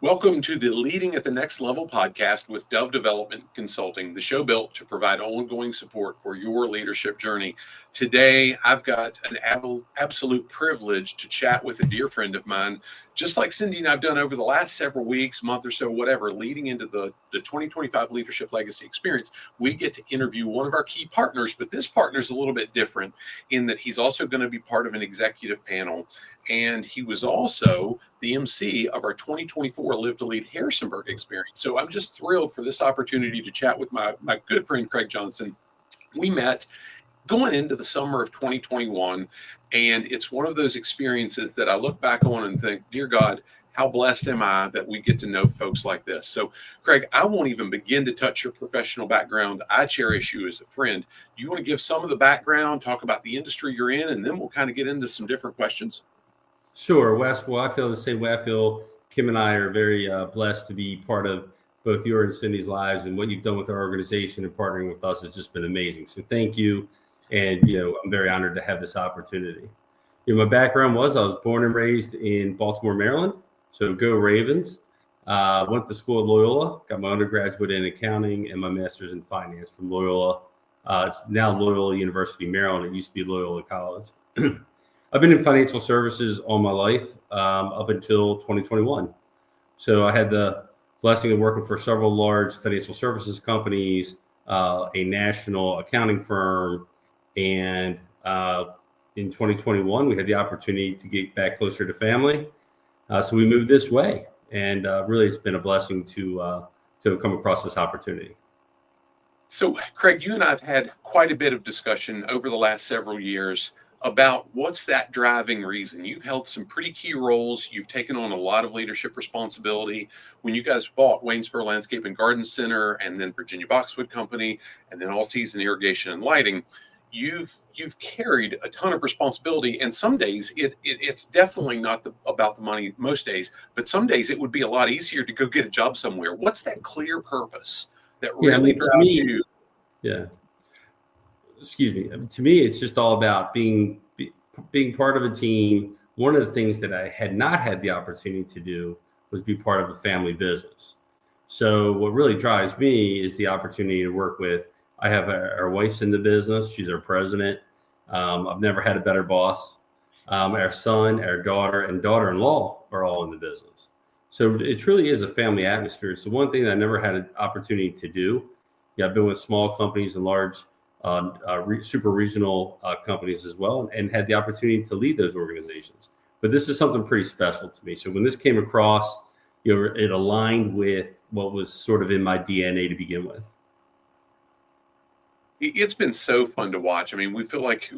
Welcome to the Leading at the Next Level podcast with Dove Development Consulting, the show built to provide ongoing support for your leadership journey. Today, I've got an absolute privilege to chat with a dear friend of mine, just like Cindy and I've done over the last several weeks, month or so, whatever, leading into the 2025 Leadership Legacy experience. We get to interview one of our key partners, but this partner is a little bit different in that he's also going to be part of an executive panel. And he was also the MC of our 2024 Live to Lead Harrisonburg experience. So I'm just thrilled for this opportunity to chat with my good friend, Craig Johnson. We met going into the summer of 2021, and it's one of those experiences that I look back on and think, dear God, how blessed am I that we get to know folks like this. So, Craig, I won't even begin to touch your professional background. I cherish you as a friend. Do you want to give some of the background, talk about the industry you're in, and then we'll kind of get into some different questions? Sure, Wes. Well, I feel the same way. I feel Kim and I are very blessed to be part of both your and Cindy's lives, and what you've done with our organization and partnering with us has just been amazing. So thank you. And, I'm very honored to have this opportunity. My background was I was born and raised in Baltimore, Maryland. So go Ravens. Went to school at Loyola, got my undergraduate in accounting and my master's in finance from Loyola. It's now Loyola University, Maryland. It used to be Loyola College. I've been in financial services all my life up until 2021. So I had the blessing of working for several large financial services companies, a national accounting firm, and in 2021, we had the opportunity to get back closer to family. So we moved this way, and really it's been a blessing to have come across this opportunity. So, Craig, you and I have had quite a bit of discussion over the last several years about what's that driving reason. You've held some pretty key roles. You've taken on a lot of leadership responsibility. When you guys bought Waynesboro Landscape and Garden Center, and then Virginia Boxwood Company, and then Altice and Irrigation and Lighting, you've carried a ton of responsibility. And some days it's definitely not about the money most days, but some days it would be a lot easier to go get a job somewhere. What's that clear purpose that really drives you? Yeah. Excuse me. To me, it's just all about being part of a team. One of the things that I had not had the opportunity to do was be part of a family business. So what really drives me is the opportunity to work with. I have our wife's in the business. She's our president. I've never had a better boss. Our son, our daughter, and daughter-in-law are all in the business. So it truly is a family atmosphere. So one thing that I never had an opportunity to do. I've been with small companies and large super regional companies as well, and had the opportunity to lead those organizations. But this is something pretty special to me. So when this came across, it aligned with what was sort of in my DNA to begin with. It's been so fun to watch. I mean, we feel like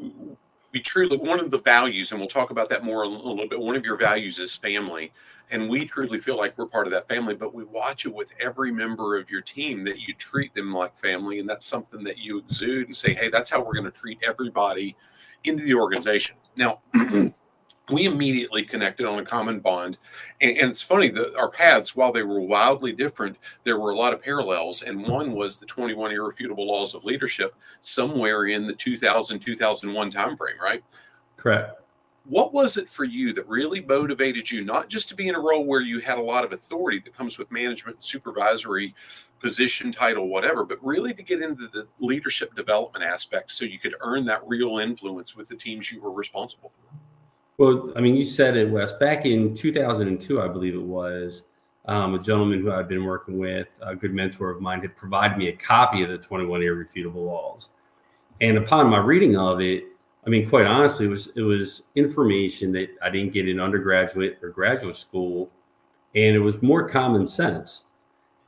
we truly, one of the values, and we'll talk about that more a little bit, one of your values is family. And we truly feel like we're part of that family, but we watch it with every member of your team, that you treat them like family. And that's something that you exude and say, hey, that's how we're going to treat everybody into the organization. Now, we immediately connected on a common bond. And it's funny that our paths, while they were wildly different, there were a lot of parallels. And one was the 21 irrefutable laws of leadership somewhere in the 2000-2001 timeframe, right? Correct. What was it for you that really motivated you, not just to be in a role where you had a lot of authority that comes with management, supervisory position, title, whatever, but really to get into the leadership development aspect so you could earn that real influence with the teams you were responsible for? Well, I mean, you said it, Wes. Back in 2002, I believe it was, a gentleman who I've been working with, a good mentor of mine, had provided me a copy of the 21 irrefutable laws. And upon my reading of it, I mean, quite honestly, it was information that I didn't get in undergraduate or graduate school, and it was more common sense.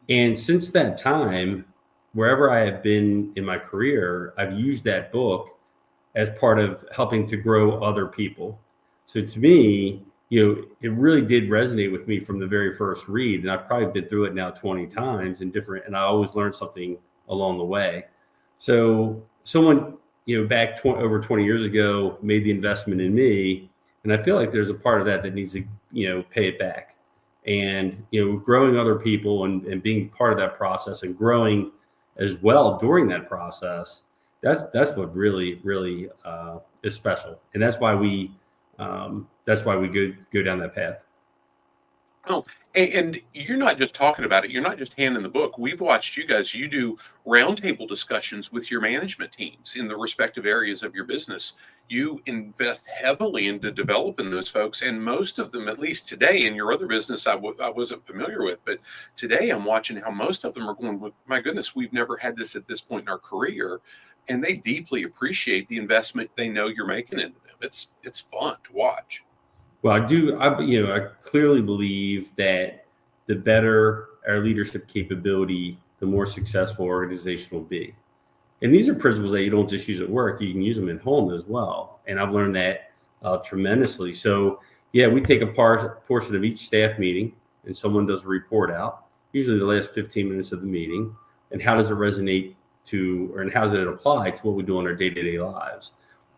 And since that time, wherever I have been in my career, I've used that book as part of helping to grow other people. So to me, it really did resonate with me from the very first read, and I've probably been through it now 20 times and I always learned something along the way. So someone back over 20 years ago, made the investment in me. And I feel like there's a part of that needs to, pay it back. And, growing other people and being part of that process and growing as well during that process, that's what really, really is special. And that's why we go down that path. Well, and you're not just talking about it. You're not just handing the book. We've watched you guys. You do roundtable discussions with your management teams in the respective areas of your business. You invest heavily into developing those folks, and most of them, at least today, in your other business, I wasn't familiar with, but today I'm watching how most of them are going, "Well, my goodness, we've never had this at this point in our career," and they deeply appreciate the investment they know you're making into them. It's fun to watch. Well, I clearly believe that the better our leadership capability, the more successful our organization will be. And these are principles that you don't just use at work; you can use them at home as well. And I've learned that tremendously. So, yeah, we take a portion of each staff meeting, and someone does a report out, usually the last 15 minutes of the meeting, and how does it resonate and how does it apply to what we do in our day-to-day lives?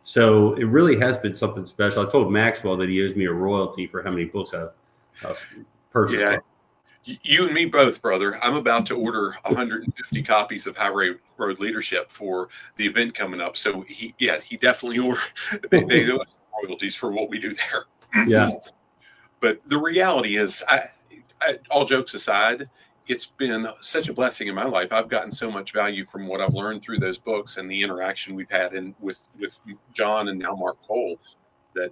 So it really has been something special. I told Maxwell that he owes me a royalty for how many books I've purchased. Yeah, you and me both, brother. I'm about to order 150 copies of Highway Road Leadership for the event coming up. So he definitely they owe us royalties for what we do there. Yeah. But the reality is, I all jokes aside, it's been such a blessing in my life. I've gotten so much value from what I've learned through those books and the interaction we've had with John and now Mark Cole that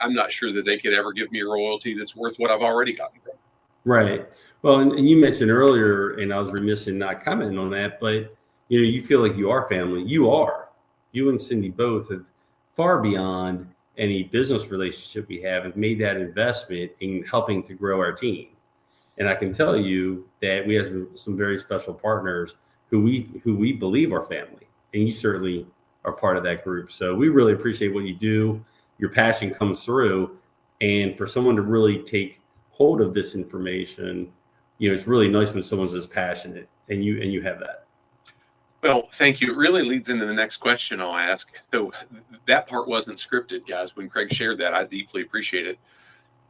I'm not sure that they could ever give me a royalty that's worth what I've already gotten from them. Right. Well, and you mentioned earlier, and I was remiss in not commenting on that, but you feel like you are family. You and Cindy both have far beyond any business relationship we have made that investment in helping to grow our team. And I can tell you that we have some very special partners who we believe are family, and you certainly are part of that group. So we really appreciate what you do. Your passion comes through, and for someone to really take hold of this information, it's really nice when someone's as passionate, and you have that. Well, thank you. It really leads into the next question I'll ask. So that part wasn't scripted, guys. When Craig shared that, I deeply appreciate it.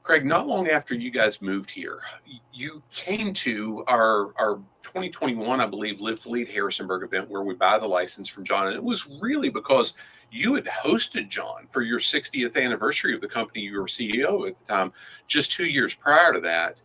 Craig, not long after you guys moved here, you came to our 2021, I believe, Live to Lead Harrisonburg event where we buy the license from John. And it was really because you had hosted John for your 60th anniversary of the company you were CEO at the time, just 2 years prior to that.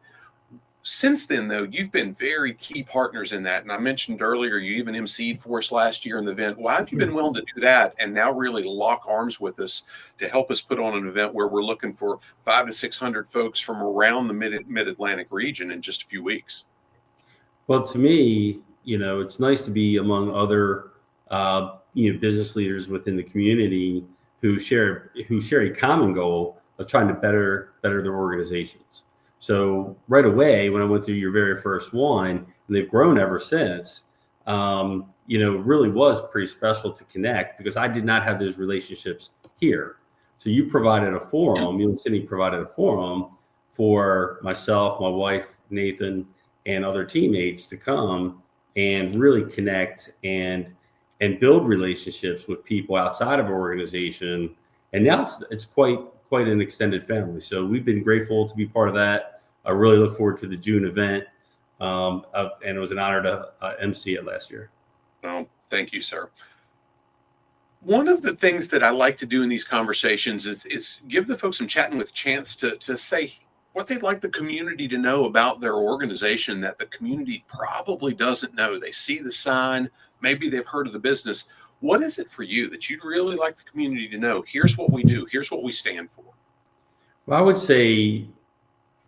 Since then, though, you've been very key partners in that. And I mentioned earlier, you even emceed for us last year in the event. Why have you been willing to do that and now really lock arms with us to help us put on an event where we're looking for 500 to 600 folks from around the mid-Atlantic region in just a few weeks? Well, to me, it's nice to be among other, business leaders within the community who share a common goal of trying to better their organizations. So right away, when I went through your very first one, and they've grown ever since, it really was pretty special to connect because I did not have those relationships here. So you provided a forum, you and Cindy provided a forum for myself, my wife, Nathan, and other teammates to come and really connect and build relationships with people outside of our organization. And now it's quite an extended family. So we've been grateful to be part of that. I really look forward to the June event. And it was an honor to MC it last year. Oh, thank you, sir. One of the things that I like to do in these conversations is give the folks I'm chatting with a chance to say what they'd like the community to know about their organization that the community probably doesn't know. They see the sign, maybe they've heard of the business. What is it for you that you'd really like the community to know? Here's what we do. Here's what we stand for. Well, I would say,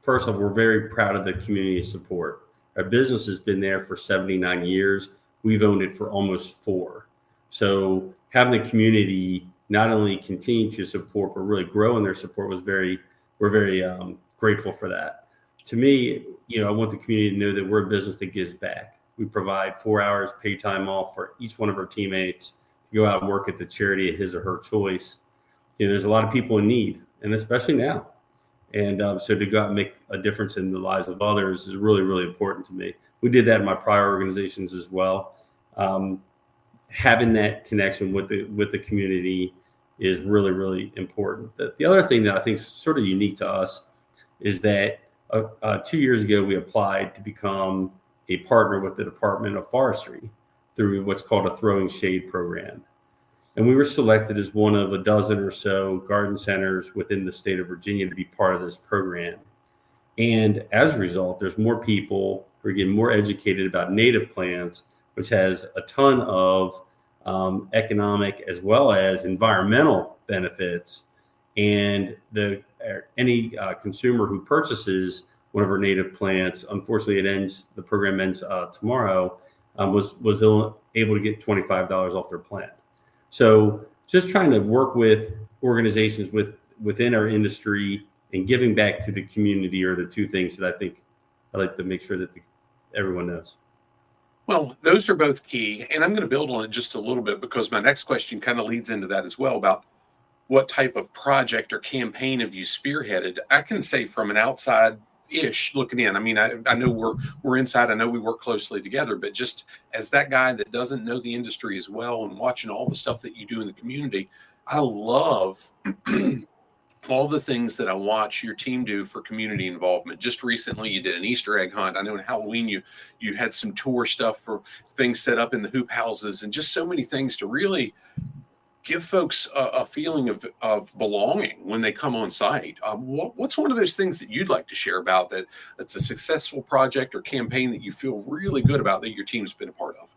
first of all, we're very proud of the community support. Our business has been there for 79 years. We've owned it for almost 4. So having the community not only continue to support, but really grow in their support we're very grateful for that. To me, I want the community to know that we're a business that gives back. We provide 4 hours paid time off for each one of our teammates to go out and work at the charity of his or her choice. There's a lot of people in need, and especially now. And so to go out and make a difference in the lives of others is really, really important to me. We did that in my prior organizations as well. Having that connection with the community is really, really important. The other thing that I think is sort of unique to us is that 2 years ago, we applied to become a partner with the Department of Forestry through what's called a Throwing Shade program. And we were selected as one of a dozen or so garden centers within the state of Virginia to be part of this program. And as a result, there's more people who are getting more educated about native plants, which has a ton of economic as well as environmental benefits. And any consumer who purchases one of our native plants, unfortunately, the program ends tomorrow, was able to get $25 off their plant. So just trying to work with organizations within our industry and giving back to the community are the two things that I think I like to make sure that everyone knows. Well, those are both key. And I'm going to build on it just a little bit because my next question kind of leads into that as well about what type of project or campaign have you spearheaded? I can say from an outside-ish looking in. I mean, I know we're inside. I know we work closely together, but just as that guy that doesn't know the industry as well and watching all the stuff that you do in the community, I love all the things that I watch your team do for community involvement. Just recently, you did an Easter egg hunt. I know in Halloween, you had some tour stuff for things set up in the hoop houses and just so many things to really give folks a feeling of belonging when they come on site. What's one of those things that you'd like to share about that's a successful project or campaign that you feel really good about that your team's been a part of?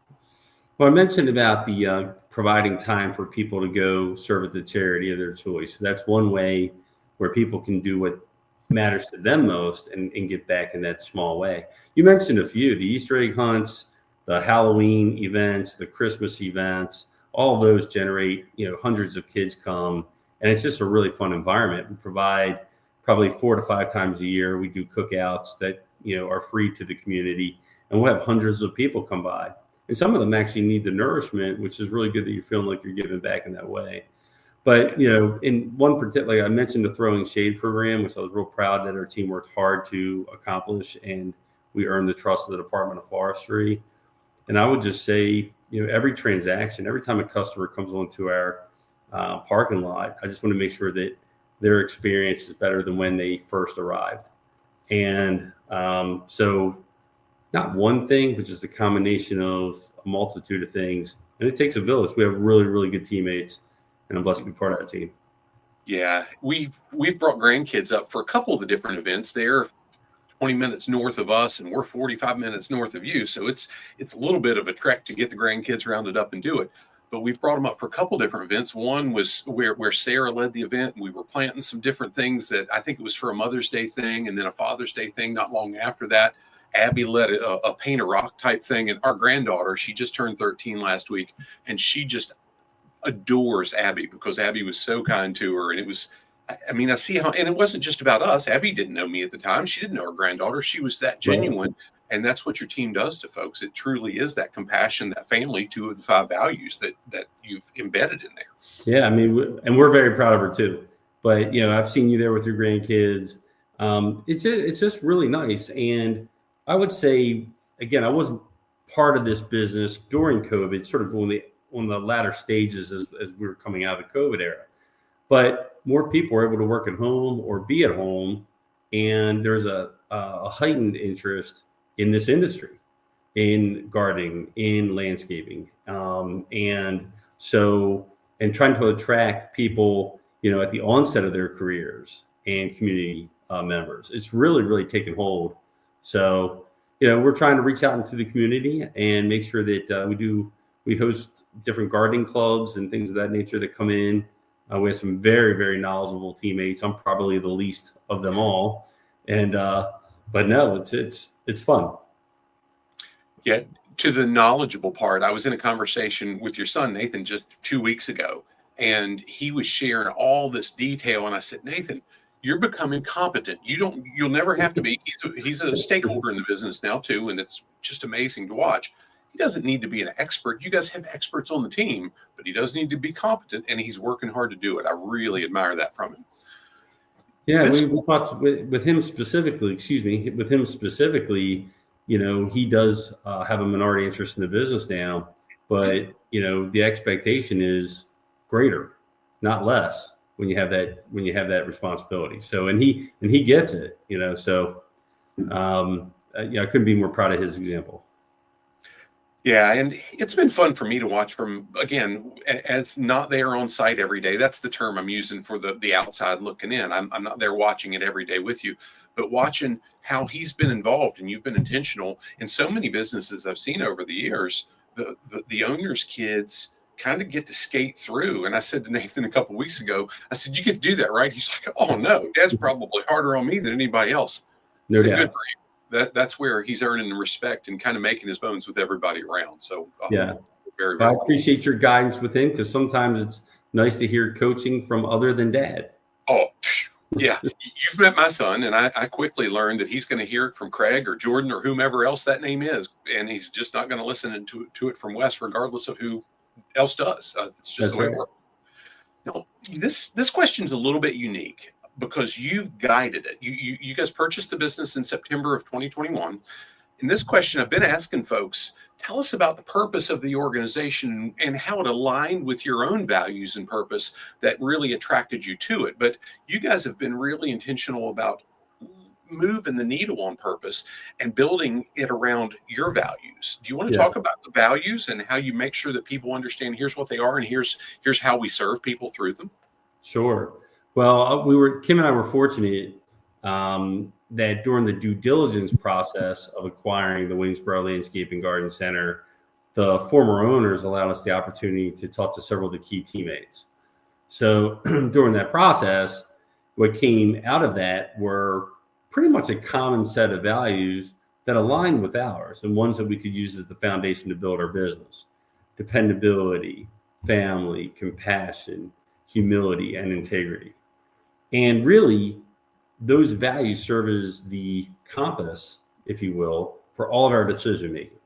Well, I mentioned about the providing time for people to go serve at the charity of their choice. So that's one way where people can do what matters to them most and give back in that small way. You mentioned a few, the Easter egg hunts, the Halloween events, the Christmas events. All of those generate, hundreds of kids come, and it's just a really fun environment. We provide probably 4 to 5 times a year. We do cookouts that, are free to the community, and we'll have hundreds of people come by. And some of them actually need the nourishment, which is really good that you're feeling like you're giving back in that way. But, in one particular, I mentioned the Throwing Shade program, which I was real proud that our team worked hard to accomplish, and we earned the trust of the Department of Forestry. And I would just say, every transaction, every time a customer comes onto our parking lot, I just want to make sure that their experience is better than when they first arrived. And so not one thing, but just a combination of a multitude of things. And it takes a village. We have really, really good teammates, and I'm blessed to be part of that team. Yeah, we've brought grandkids up for a couple of the different events. They're 20 minutes north of us, and we're 45 minutes north of you. So it's a little bit of a trek to get the grandkids rounded up and do it. But we've brought them up for a couple different events. One was where Sarah led the event, and we were planting some different things that I think it was for a Mother's Day thing and then a Father's Day thing not long after that. Abby led a paint a rock type thing. And our granddaughter, she just turned 13 last week, and she just adores Abby because Abby was so kind to her. And it was, I see how, and it wasn't just about us. Abby didn't know me at the time. She didn't know her granddaughter. She was that genuine. Right. And that's what your team does to folks. It truly is that compassion, that family, 2 of the 5 values that you've embedded in there. Yeah. And we're very proud of her too. But, I've seen you there with your grandkids. It's just really nice. And I would say, again, I wasn't part of this business during COVID, sort of on the latter stages as we were coming out of the COVID era. But more people are able to work at home or be at home, and there's a heightened interest in this industry, in gardening, in landscaping, and trying to attract people, at the onset of their careers and community members. It's really, really taken hold. So, we're trying to reach out into the community and make sure that we host different gardening clubs and things of that nature that come in. We have some very, very knowledgeable teammates. I'm probably the least of them all. And, but no, it's fun. Yeah. To the knowledgeable part, I was in a conversation with your son, Nathan, just 2 weeks ago, and he was sharing all this detail. And I said, Nathan, you're becoming competent. You'll never have to be. He's a stakeholder in the business now too. And it's just amazing to watch. He doesn't need to be an expert. You guys have experts on the team, but he does need to be competent, and he's working hard to do it. I really admire that from him. Yeah, we talked with him specifically. With him specifically, he does have a minority interest in the business now, but the expectation is greater, not less, when you have that responsibility. So and he gets it. So I couldn't be more proud of his example. Yeah, and it's been fun for me to watch from, again, as not there on site every day. That's the term I'm using for the outside looking in. I'm not there watching it every day with you, but watching how he's been involved and you've been intentional in so many businesses I've seen over the years. The owners' kids kind of get to skate through. And I said to Nathan a couple of weeks ago, I said, "You get to do that, right?" He's like, "Oh no, Dad's probably harder on me than anybody else." No So doubt. good for you. That's where he's earning the respect and kind of making his bones with everybody around. So Yeah. very, I very appreciate your guidance with him, because sometimes it's nice to hear coaching from other than dad. cool. Oh, yeah. You've met my son, and I quickly learned that he's going to hear it from Craig or Jordan or whomever else that name is, and he's just not going to listen to it from Wes, regardless of who else does. It's just That's the way right. it works. Now, this question's a little bit unique because you've guided it. You guys purchased the business in September of 2021. In this question, I've been asking folks, tell us about the purpose of the organization and how it aligned with your own values and purpose that really attracted you to it. But you guys have been really intentional about moving the needle on purpose and building it around your values. Do you want to Yeah. talk about the values and how you make sure that people understand here's what they are and here's how we serve people through them? Sure. Well, Kim and I were fortunate that during the due diligence process of acquiring the Waynesboro Landscape and Garden Center, the former owners allowed us the opportunity to talk to several of the key teammates. So during that process, what came out of that were pretty much a common set of values that aligned with ours and ones that we could use as the foundation to build our business: dependability, family, compassion, humility, and integrity. And really, those values serve as the compass, if you will, for all of our decision making.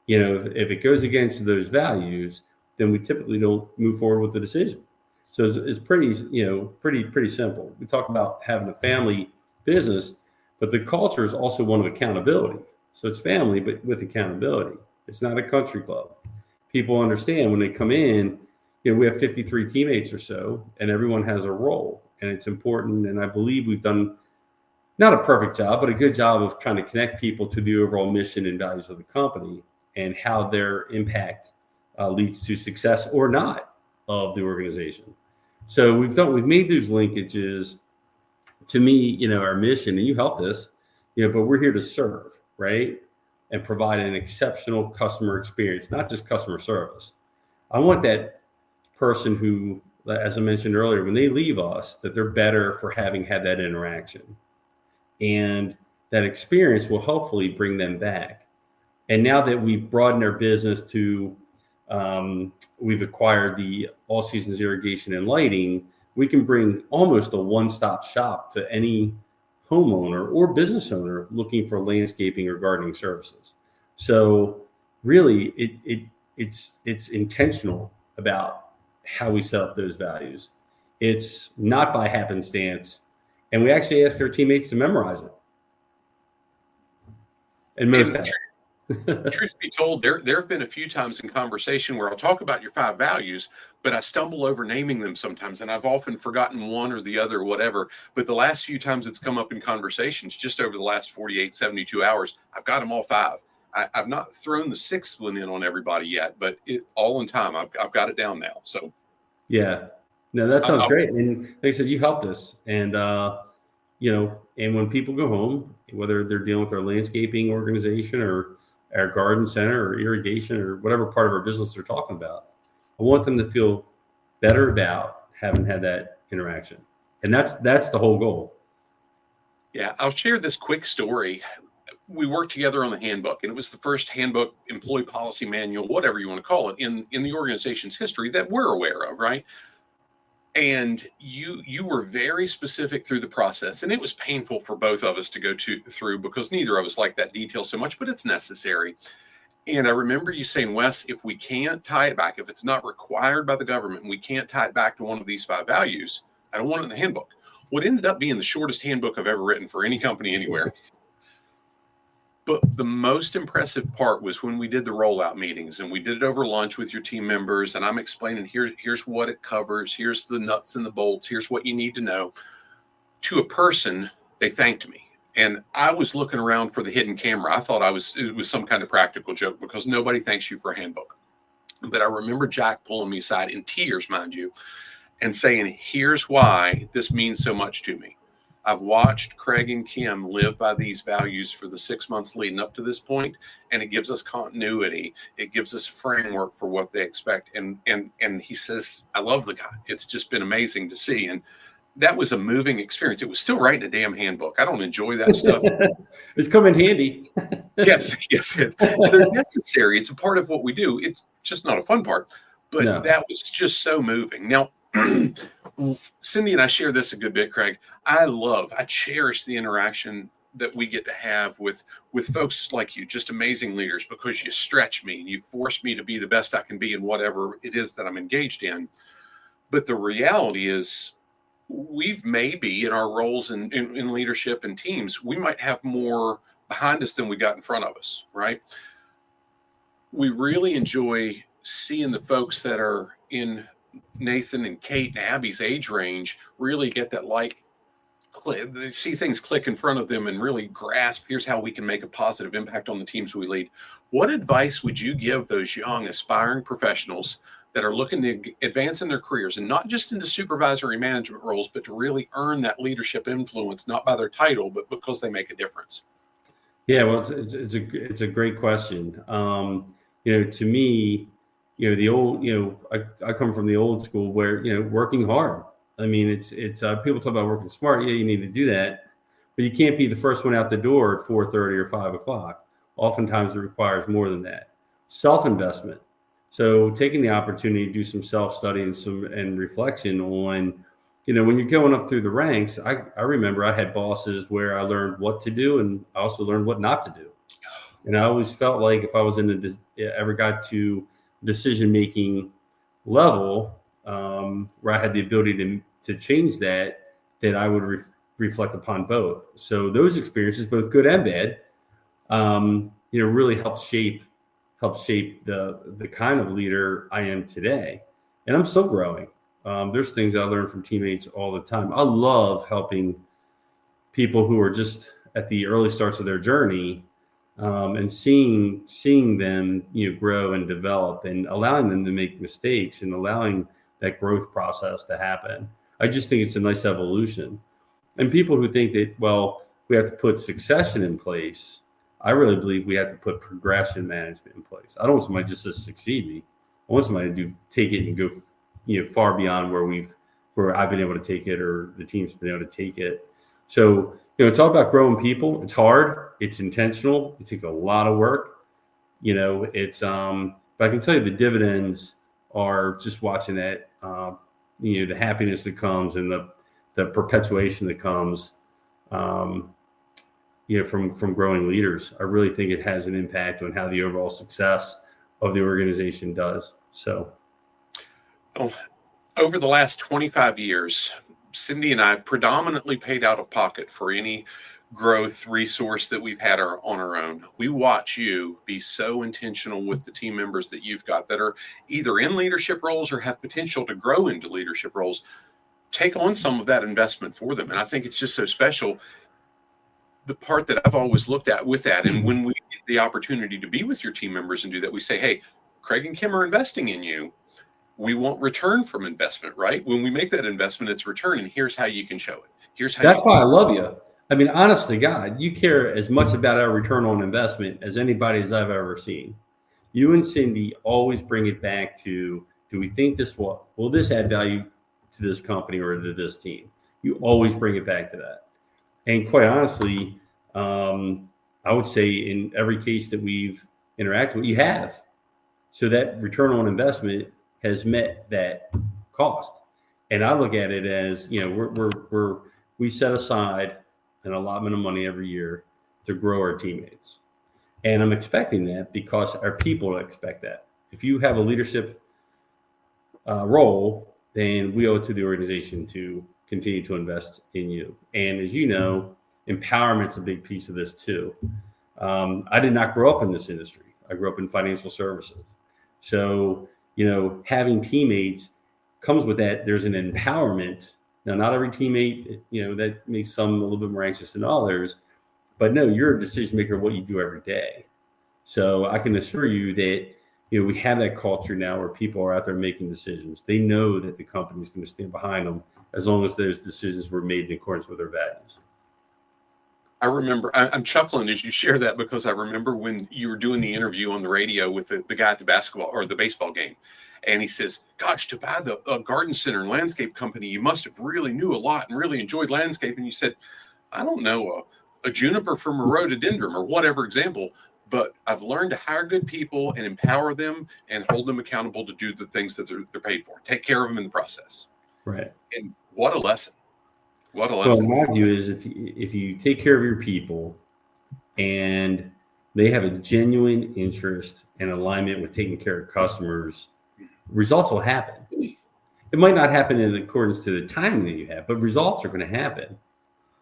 If it goes against those values, then we typically don't move forward with the decision. So it's pretty simple. We talk about having a family business, but the culture is also one of accountability. So it's family, but with accountability. It's not a country club. People understand when they come in, we have 53 teammates or so, and everyone has a role. And it's important. And I believe we've done not a perfect job, but a good job of trying to connect people to the overall mission and values of the company and how their impact leads to success or not of the organization. So we've made those linkages. To me, our mission, and you helped us, but we're here to serve, right? And provide an exceptional customer experience, not just customer service. I want that person who, as I mentioned earlier, when they leave us, that they're better for having had that interaction. And that experience will hopefully bring them back. And now that we've broadened our business to, we've acquired the All Seasons Irrigation and Lighting, we can bring almost a one-stop shop to any homeowner or business owner looking for landscaping or gardening services. So really, it's intentional about how we set up those values. It's not by happenstance. And we actually ask our teammates to memorize it. And most have. Truth be told, there have been a few times in conversation where I'll talk about your 5 values, but I stumble over naming them sometimes, and I've often forgotten one or the other, whatever. But the last few times it's come up in conversations, just over the last 48, 72 hours, I've got them all 5. I've not thrown the 6th one in on everybody yet, but all in time. I've got it down now. So, yeah, no, that sounds great. And like I said, you helped us, and and when people go home, whether they're dealing with our landscaping organization or our garden center or irrigation or whatever part of our business they're talking about, I want them to feel better about having had that interaction. And that's the whole goal. Yeah, I'll share this quick story. We worked together on the handbook, and it was the first handbook, employee policy manual, whatever you want to call it, in the organization's history that we're aware of, right? And you were very specific through the process, and it was painful for both of us to go through because neither of us like that detail so much, but it's necessary. And I remember you saying, Wes, if we can't tie it back, if it's not required by the government, and we can't tie it back to one of these 5 values, I don't want it in the handbook. What ended up being the shortest handbook I've ever written for any company anywhere. But the most impressive part was when we did the rollout meetings, and we did it over lunch with your team members, and I'm explaining here's what it covers, here's the nuts and the bolts, here's what you need to know. To a person, they thanked me. And I was looking around for the hidden camera. I thought it was some kind of practical joke because nobody thanks you for a handbook. But I remember Jack pulling me aside in tears, mind you, and saying, here's why this means so much to me. I've watched Craig and Kim live by these values for the 6 months leading up to this point, and it gives us continuity. It gives us a framework for what they expect. And he says, I love the guy. It's just been amazing to see. And that was a moving experience. It was still writing a damn handbook. I don't enjoy that stuff. It's come in handy. Yes. They're necessary. It's a part of what we do. It's just not a fun part. But No. That was just so moving. Now, Cindy and I share this a good bit, Craig. I cherish the interaction that we get to have with folks like you, just amazing leaders, because you stretch me and you force me to be the best I can be in whatever it is that I'm engaged in. But the reality is, we've maybe in our roles in leadership and teams, we might have more behind us than we got in front of us, right? We really enjoy seeing the folks that are in Nathan and Kate and Abby's age range really get that they see things click in front of them and really grasp, here's how we can make a positive impact on the teams we lead. What advice would you give those young aspiring professionals that are looking to advance in their careers, and not just into supervisory management roles, but to really earn that leadership influence, not by their title, but because they make a difference? Yeah, well, it's a great question. To me, the old, I come from the old school where, working hard. I mean, it's people talk about working smart. Yeah, you need to do that, but you can't be the first one out the door at 4:30 or 5 o'clock. Oftentimes it requires more than that. Self-investment. So taking the opportunity to do some self-study and reflection on, when you're going up through the ranks. I remember I had bosses where I learned what to do, and I also learned what not to do. And I always felt like if I was ever got to decision-making level, where I had the ability to change that I would reflect upon both. So those experiences, both good and bad, really helped shape the kind of leader I am today. And I'm still growing. There's things that I learn from teammates all the time. I love helping people who are just at the early starts of their journey, and seeing them, grow and develop, and allowing them to make mistakes and allowing that growth process to happen. I just think it's a nice evolution. And people who think that, well, we have to put succession in place, I really believe we have to put progression management in place. I don't want somebody just to succeed me. I want somebody to take it and go, far beyond where I've been able to take it, or the team's been able to take it. So, it's all about growing people. It's hard. It's intentional. It takes a lot of work. But I can tell you the dividends are just watching that, the happiness that comes and the perpetuation that comes, from growing leaders. I really think it has an impact on how the overall success of the organization does. So, over the last 25 years, Cindy and I have predominantly paid out of pocket for any growth resource that we've had on our own. We watch you be so intentional with the team members that you've got that are either in leadership roles or have potential to grow into leadership roles. Take on some of that investment for them. And I think it's just so special. The part that I've always looked at with that, and when we get the opportunity to be with your team members and do that, we say, hey, Craig and Kim are investing in you. We want return from investment, right? When we make that investment, it's return, and here's how you can show it. That's why I love you. I mean, honestly, God, you care as much about our return on investment as anybody as I've ever seen. You and Cindy always bring it back to, do we think will this add value to this company or to this team? You always bring it back to that. And quite honestly, I would say in every case that we've interacted with, you have. So that return on investment has met that cost. And I look at it as, we set aside an allotment of money every year to grow our teammates. And I'm expecting that because our people expect that. If you have a leadership role, then we owe it to the organization to continue to invest in you. And as you know, empowerment's a big piece of this too. I did not grow up in this industry. I grew up in financial services. So, having teammates comes with that. There's an empowerment. Now, not every teammate, that makes some a little bit more anxious than others, But no, you're a decision maker of what you do every day. So I can assure you that, we have that culture now where people are out there making decisions. They know that the company is going to stand behind them as long as those decisions were made in accordance with their values. I remember, I'm chuckling as you share that, because I remember when you were doing the interview on the radio with the guy at the basketball or the baseball game. And he says, gosh, to buy the garden center and landscape company, you must have really knew a lot and really enjoyed landscape. And you said, I don't know, a juniper from a rhododendron or whatever example, but I've learned to hire good people and empower them and hold them accountable to do the things that they're paid for. Take care of them in the process. Right. And what a lesson. What a lesson. Well, my view is if you take care of your people and they have a genuine interest and alignment with taking care of customers, results will happen. It might not happen in accordance to the timing that you have, but results are going to happen.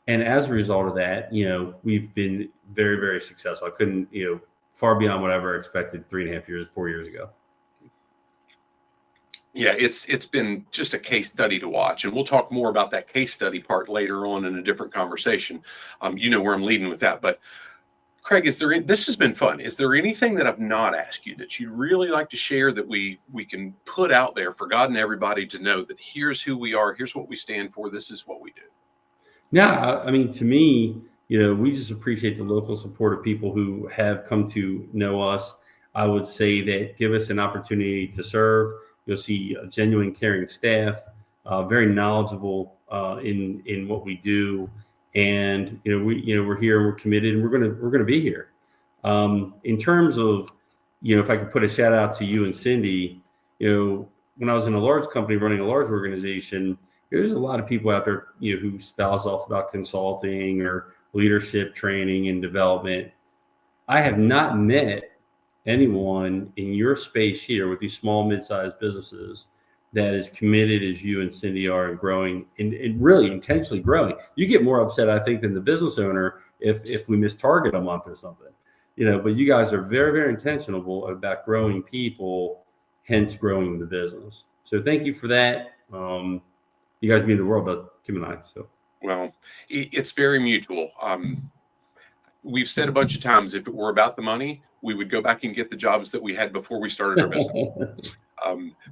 And as a result of that, we've been very, very successful. I couldn't, far beyond what I ever expected 4 years ago. Yeah, it's been just a case study to watch. And we'll talk more about that case study part later on in a different conversation. Where I'm leading with that. But Craig, this has been fun. Is there anything that I've not asked you that you'd really like to share that we can put out there for God and everybody to know that here's who we are, here's what we stand for, this is what we do? Yeah, I mean, to me, we just appreciate the local support of people who have come to know us. I would say that give us an opportunity to serve. You'll see a genuine, caring staff, very knowledgeable in what we do, and we're here, we're committed, and we're gonna be here. In terms of if I could put a shout out to you and Cindy, when I was in a large company running a large organization, there's a lot of people out there who spouse off about consulting or leadership training and development. I have not met anyone in your space here with these small, mid-sized businesses that is committed as you and Cindy are and growing and really intentionally growing. You get more upset, I think, than the business owner if we miss target a month or something, but you guys are very, very intentional about growing people, hence growing the business. So thank you for that. You guys mean the world does Kim and I. So, well, it's very mutual. We've said a bunch of times, if it were about the money, we would go back and get the jobs that we had before we started our business.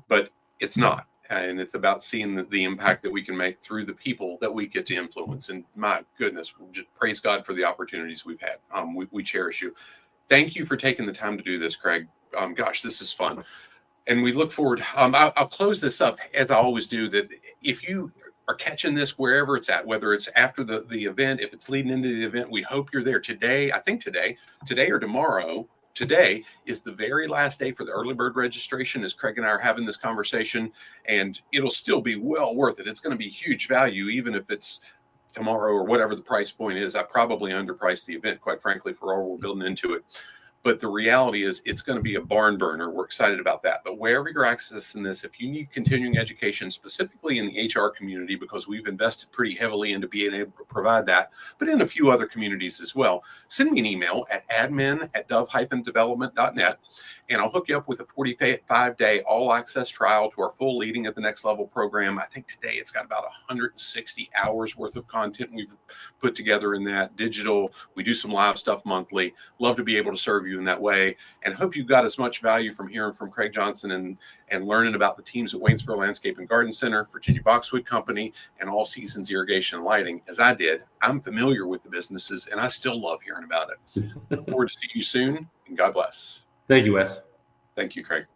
But it's not. And it's about seeing the impact that we can make through the people that we get to influence. And my goodness, just praise God for the opportunities we've had. We cherish you. Thank you for taking the time to do this, Craig. Gosh, this is fun. And we look forward. I'll close this up, as I always do, that if you are catching this wherever it's at, whether it's after the event, if it's leading into the event, we hope you're there today. I think today or tomorrow. Today is the very last day for the early bird registration, as Craig and I are having this conversation, and it'll still be well worth it. It's going to be huge value, even if it's tomorrow or whatever the price point is. I probably underpriced the event, quite frankly, for all we're building into it. But the reality is it's going to be a barn burner. We're excited about that. But wherever you're accessing this, if you need continuing education, specifically in the HR community, because we've invested pretty heavily into being able to provide that, but in a few other communities as well, send me an email at admin@dove-development.net, and I'll hook you up with a 45-day all-access trial to our full Leading at the Next Level program. I think today it's got about 160 hours worth of content we've put together in that digital. We do some live stuff monthly. Love to be able to serve you in that way, and hope you got as much value from hearing from Craig Johnson and learning about the teams at Waynesboro Landscape and Garden Center, Virginia Boxwood Company, and All Seasons Irrigation and Lighting as I did. I'm familiar with the businesses, and I still love hearing about it. Look forward to seeing you soon, and God bless. Thank you, Wes. Thank you, Craig.